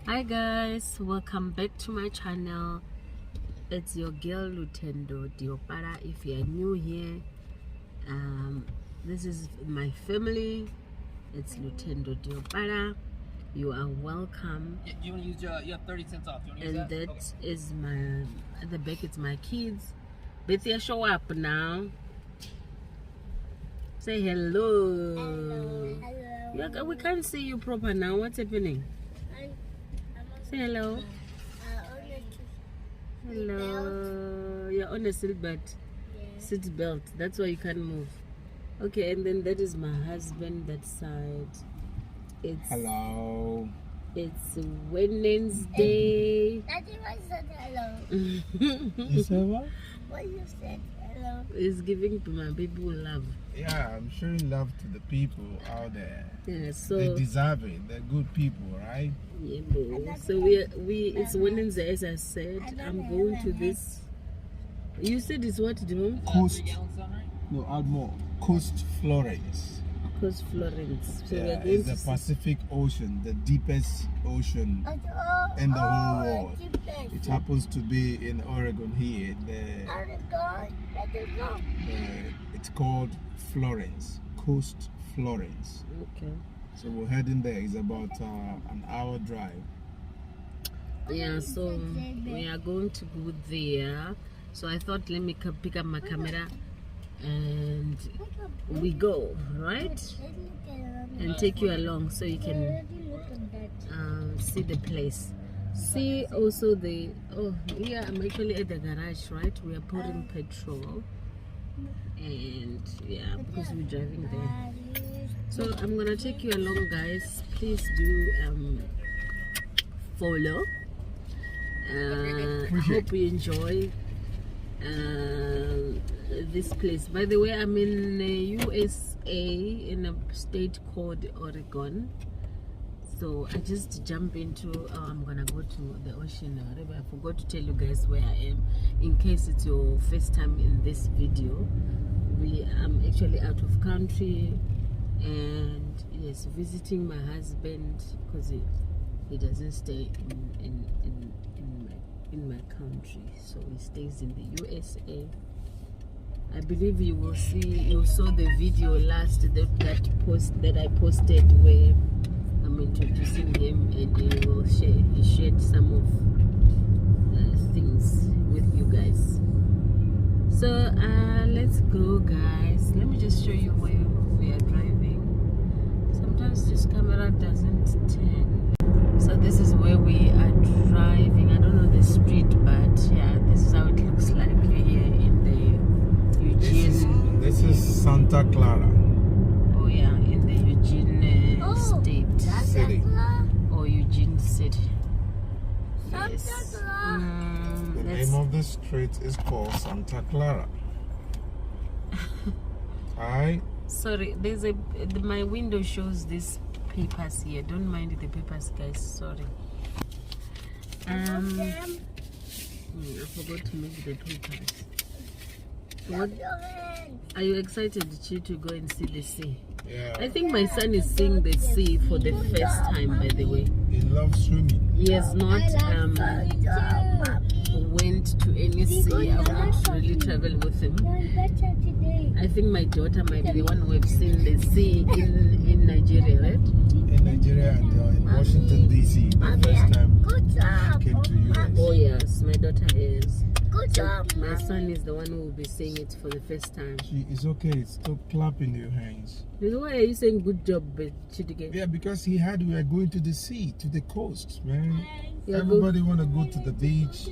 Hi guys, welcome back to my channel. It's your girl Lutendo Diopara. If you are new here, this is my family. It's Lutendo Diopara. You are welcome. Yeah, you want to use you have 30 cents off. You want to use And that? that is my, at the back it's my kids. Bethia, show up now. Say hello. Hello. We can't see you proper now. What's happening? Say hello. Hello. You're on a seat belt. That's why you can't move. Okay, and then that is my husband. That side. It's Hello. It's Wednesday. Daddy, why said hello? You said what? Why you said hello? It's giving to my people love. Yeah, I'm showing love to the people out there. Yeah, so They deserve it. They're good people, right? yeah, bro. So we it's Wednesday, as I said. I'm going to this. You said it's what, Dimo? Coast. 3 gallons done, right? No, add more. Coast Florence. Coast Florence. So we're Yeah, going it's the to Pacific Ocean, the deepest ocean in the whole world. It happens to be in Oregon here. It's called Florence, Coast Florence. Okay. So we're heading there. It's about an hour drive. Yeah, so we are going to go there. So I thought, let me pick up my camera and we go, right? And take you along so you can see the place. See also the, oh yeah, I'm actually at the garage, right? We are pouring petrol. And yeah, because we're driving there. So I'm gonna take you along, guys. Please do follow. I hope you enjoy this place. By the way, I'm in USA, in a state called Oregon. So I just jump into I'm gonna go to the ocean or whatever. I forgot to tell you guys where I am, in case it's your first time in this video. I'm actually out of country, and yes, visiting my husband, because he doesn't stay in my country, so he stays in the USA. I believe you will see, you saw the video last, that post that I posted where I'm introducing him, and he shared some of things with you guys. So let's go, guys. Let me just show you where we are driving. Sometimes this camera doesn't turn. So this is where we are driving. I don't know the street, but yeah, this is how it looks like here in the Eugene. This is Santa Clara. Oh yeah, in the Eugene state City. or Eugene city. Yes. The name of the street is called Santa Clara. Alright? Sorry, my window shows these papers here. Don't mind the papers, guys. Sorry. I forgot to make the papers. What? Are you excited, Chi, to go and see the sea? Yeah. I think my son is seeing the sea for the first time, by the way. He loves swimming. He has not went to any sea. I will not really travel with him. I think my daughter might be the one who have seen the sea in Nigeria, right? In Nigeria and in Washington DC, the first time he came to US. Oh yes, my daughter is. Good So job, my son is the one who will be seeing it for the first time. It's okay, stop clapping your hands. Why are you saying good job, Chidike? Yeah, because we are going to the sea, to the coast, man. Yeah, Everybody want to go to the beach.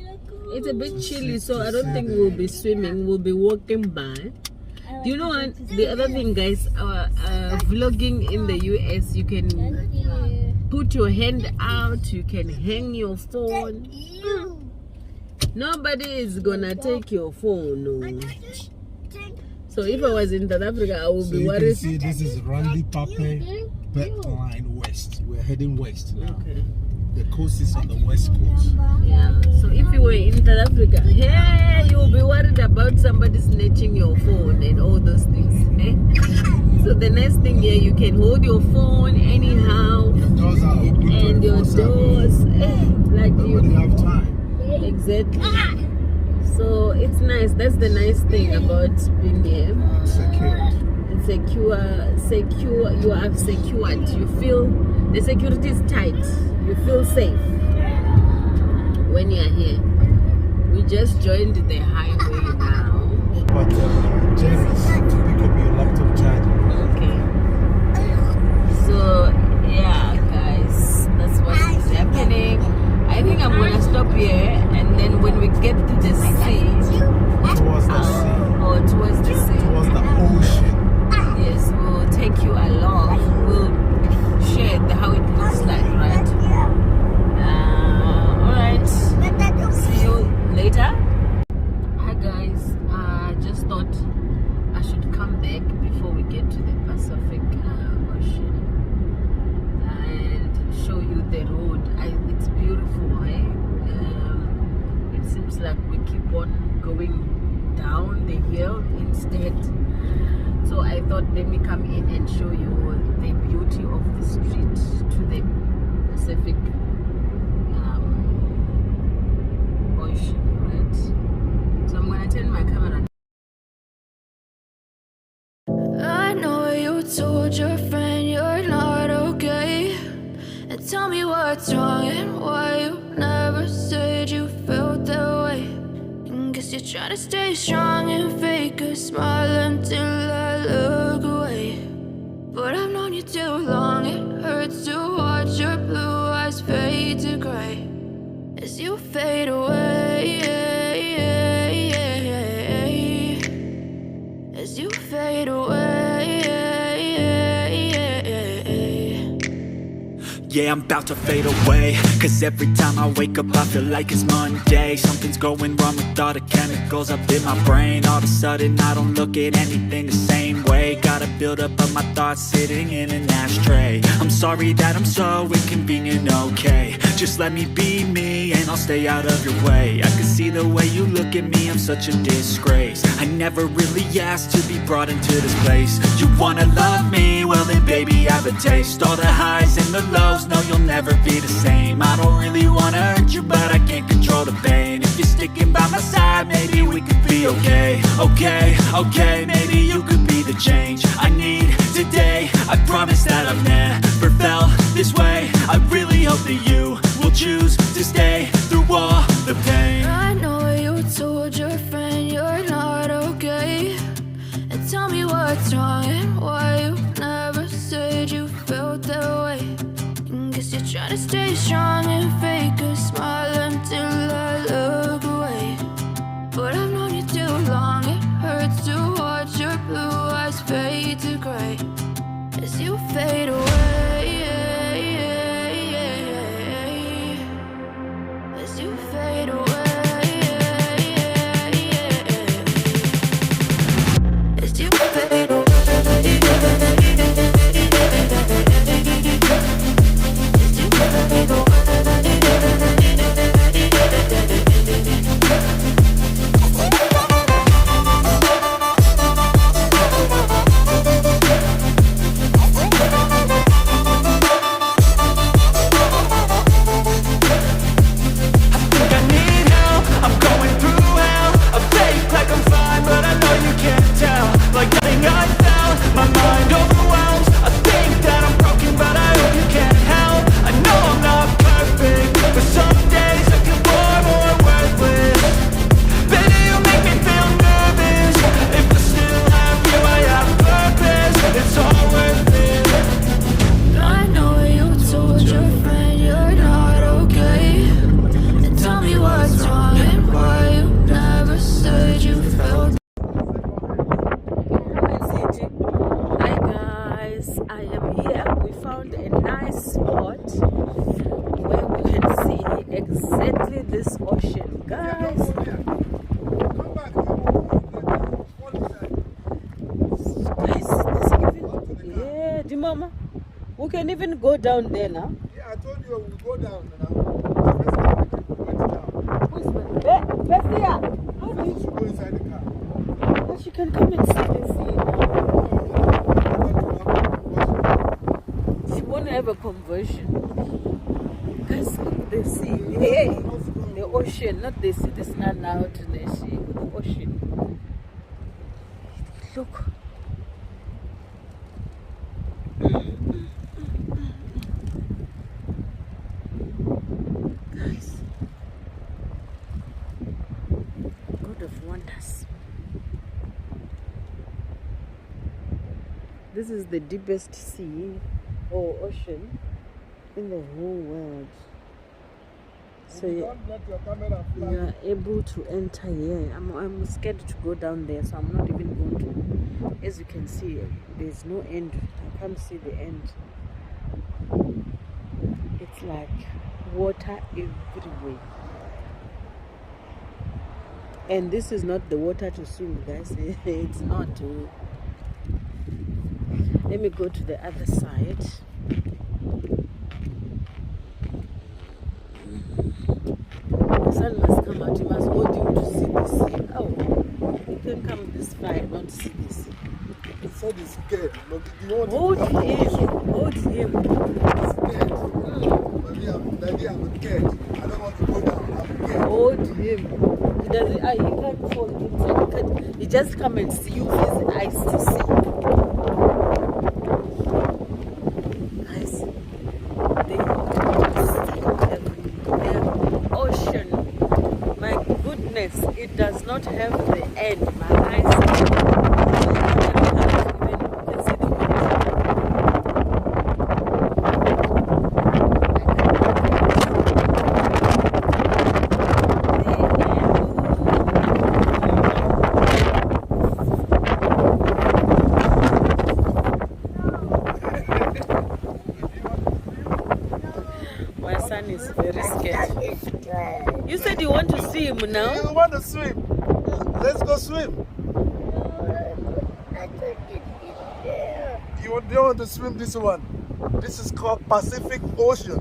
It's a bit chilly, so I don't think we'll be swimming. We'll be walking by. Do you know what? The other thing, guys, vlogging in the US, you can put your hand out, you can hang your phone. Nobody is gonna take your phone. No. So if I was in South Africa, I would So be you worried. can see this is Randy Pape Beltline West. We're heading west now. Okay. The coast is on the west coast. Yeah. So if you were in South Africa, hey, you'll be worried about somebody snatching your phone and all those things. Eh? So the next thing here, you can hold your phone anyhow. Your doors are open. And your 24/7. doors. Exactly. So it's nice. That's the nice thing about being here. Secured. It's secure. You are secured. You feel the security is tight. You feel safe when you are here. We just joined the highway now. But James, to pick up your laptop charger. Okay. So yeah, guys, that's what is happening. I think I'm gonna stop here, and then when we get to the sea, Towards the sea. or towards the sea, Towards the ocean. yes, we'll take you along. We'll share how it looks like, right? All right. See you later. Hi guys. Just thought I should come back before we get to the Pacific Ocean and show you the road. It's beautiful, eh? It seems like we keep on going down the hill instead. So I thought let me come in and show you the beauty of the street to the Pacific Ocean, right? So I'm gonna turn my camera. I know you told your friend you're not okay, and tell me what's wrong and why you never said you felt that way. And guess you're trying to stay strong and fake a smile until I look away. But I've known you too long, it hurts to watch your blue eyes fade to gray as you fade away, as you fade away. Yeah, I'm about to fade away, cause every time I wake up I feel like it's Monday. Something's going wrong with all the chemicals up in my brain. All of a sudden I don't look at anything the same way. Got a buildup of my thoughts sitting in an ashtray. I'm sorry that I'm so inconvenient, okay. Just let me be me and I'll stay out of your way. I can see the way you look at me, I'm such a disgrace. I never really asked to be brought into this place. You wanna love me? Well then baby I have a taste. All the highs and the lows, no you'll never be the same. I don't really wanna hurt you but I can't control the pain. If you're sticking by my side maybe we could be okay. Okay, maybe you could be the change I need today. I promise that I've never felt this way. I really hope that you will choose to stay through all the pain. I know you told your friend you're not okay, and tell me what's wrong and why you never said you felt that way. And guess you're trying to stay strong and fake a smile until I look away. But I've known you too long, it hurts to watch your blue eyes fade to gray as you fade away, as you fade away, as you fade away. This ocean, guys. Yeah, the mama. We can even go down there now. Yeah, I told you we'll go down now. How do you go inside the car? But you can come and see the sea now. She won't have a conversion. Guys, look at the sea. Hey, the ocean, not the sea, this land out in the sea, the ocean. Look. Guys. God of wonders. This is the deepest sea or ocean in the whole world. So Don't let your camera fly. you are able to enter here. I'm scared to go down there, so I'm not even going to. As you can see, there's no end. I can't see the end. It's like water everywhere. And this is not the water to swim, guys. It's not. Let me go to the other side. The sun must come out. You must hold him to see the sea. Oh, you can come this far and not see the sea. He said he's scared. Look, you want Hold him. Hold him. Daddy, I'm scared. I don't want to go down. I'm scared. Hold him. He doesn't. He can't fall inside. He just come and see. Use his eyes to see. Guys, the ocean. My goodness, it does not have the end. My eyes. My son is very scared. You said you want to see him now? You want to swim? Let's go swim. You don't want to swim this one? This is called Pacific Ocean.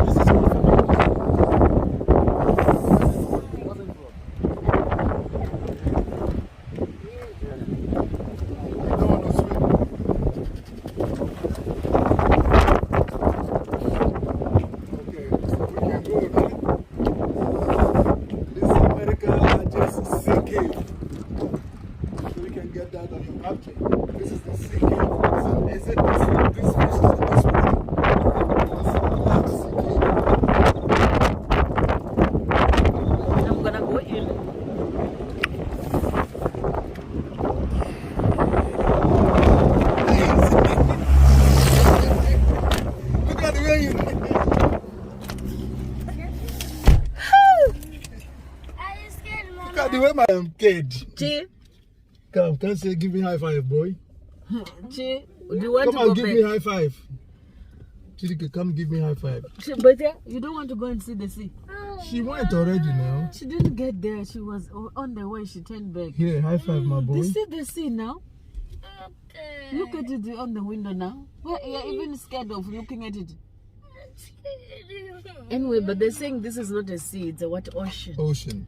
This is you don't want to swim. Okay, so we can go, right? This is America's largest sea cave. So we can get that on your capture. This is the sea cave. So is it this fish is this one? This is the large sea cave. I'm gonna go in. Look at the way you. Look at the way my kid. Chi, Come, can say give me high five, boy. Chi, do you want Come to on, go give back? me high five. Chidike, come give me high five. Chi, but you don't want to go and see the sea. She went already now. She didn't get there. She was on the way. She turned back. Here, high five, my boy. You see the sea now? Look at it on the window now. You're even scared of looking at it. Anyway, but they're saying this is not a sea. It's a what ocean? Ocean.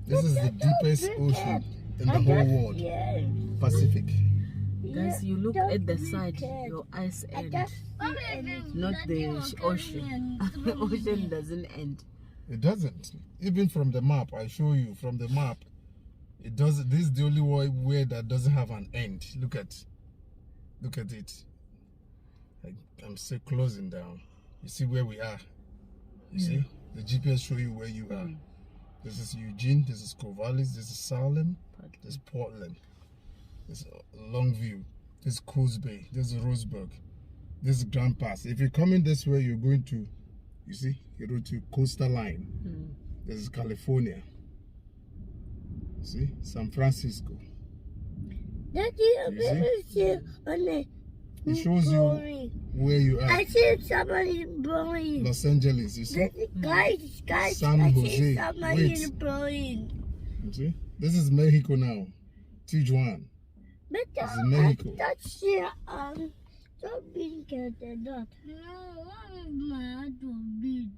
This is the deepest ocean in the whole world. Pacific. Guys, you look at the side, your eyes end, not the ocean. The ocean doesn't end. It doesn't. Even from the map, I show you from the map. It doesn't. This is the only way that doesn't have an end. Look at it. I'm still closing down. You see where we are. You see the GPS show you where you are. This is Eugene. This is Corvallis. This is Salem. This is Portland. This is Longview. This is Coos Bay. This is Roseburg. This is Grand Pass. If you're coming this way, you're going to, you see, you're going to Coastal Line. This is California. See, San Francisco. Daddy, I'm going to see on the It shows you where you are. I see somebody blowing. Los Angeles, you see? Guys, San I Jose. see somebody Wait. blowing. You see? This is Mexico now. Tijuana. But This is Mexico. that's here, don't be scared of that. No, I'm mad to beat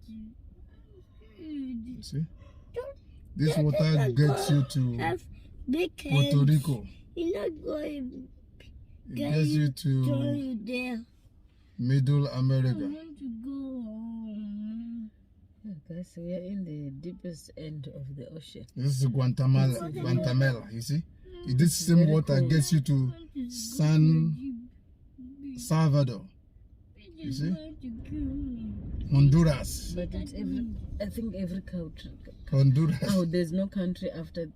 You see? This water gets you to have big Puerto hands. Rico. You're not going It gets you to to you there. Middle I America. want to go home. Guys, we are in the deepest end of the ocean. This is Guatemala, you see? This same water gets you to San Salvador. You see? Honduras. But it's I think every country. Honduras. Oh, there's no country after.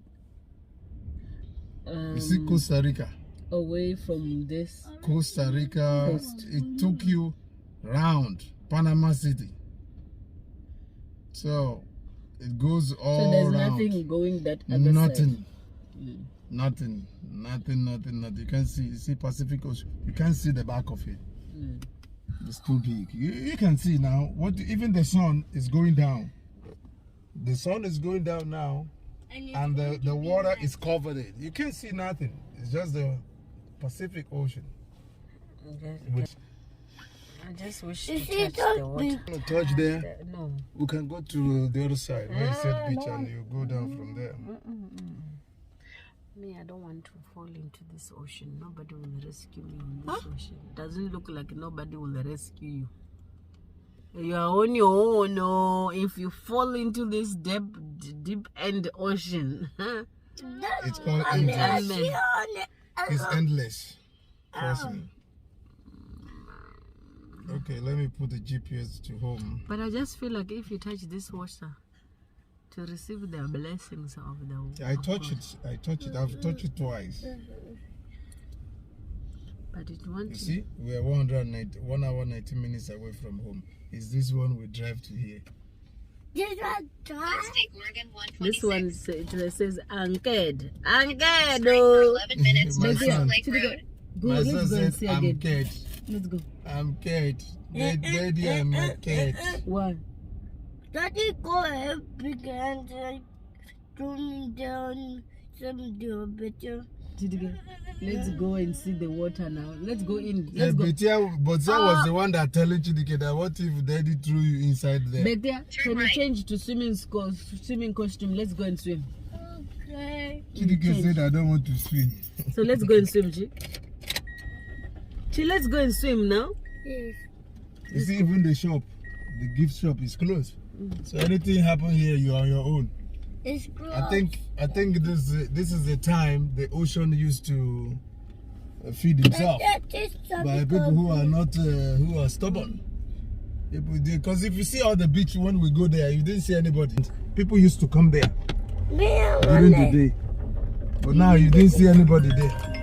You see Costa Rica. Away from this. Costa Rica. Coast. It took you round Panama City. So it goes all So there's round. nothing going that other Nothing. side. Nothing. You can see Pacific Ocean. You can't see the back of it. It's too big. You can see now. Even the sun is going down. The sun is going down now, and the water is covered it. You can't see nothing. It's just the Pacific Ocean. I just wish Is to it touch the a water. Touch there. No. We can go to the other side where it said beach, and you go down from there. Me, I don't want to fall into this ocean. Nobody will rescue me in this ocean. Doesn't look like nobody will rescue you. You are on your own. No, if you fall into this deep end ocean, It's called endless. It's endless. Trust me. Okay, let me put the GPS to home. but I just feel like if you touch this water, to receive the blessings of the I touch it. I've touched it twice. But it wants You see, we are 1 hour 19 minutes away from home. Is this one we drive to here? this one it says Anked. Anked. Oh. 11 minutes My to son. Lake Road. My son Let's go and said, see I'm again. Kate. Let's go. I'm Kate. Daddy, I'm a Kate. Why? Daddy go big and throw me down some do better. Let's go and see the water now. Let's go in. Yeah, Let's go. Betia was the one that telling Chidike that what if daddy threw you inside there? Betia, can you change to swimming costume? Let's go and swim. Okay. Chidike said I don't want to swim. So let's go and swim, Chi. Chi, let's go and swim now. Yes. You see, even the shop, the gift shop is closed. So anything happen here, you're on your own. It's close. I think this is the time the ocean used to feed himself by people who are not who are stubborn. Because if you see all the beach when we go there, you didn't see anybody. People used to come there during the day, but now you didn't see anybody there.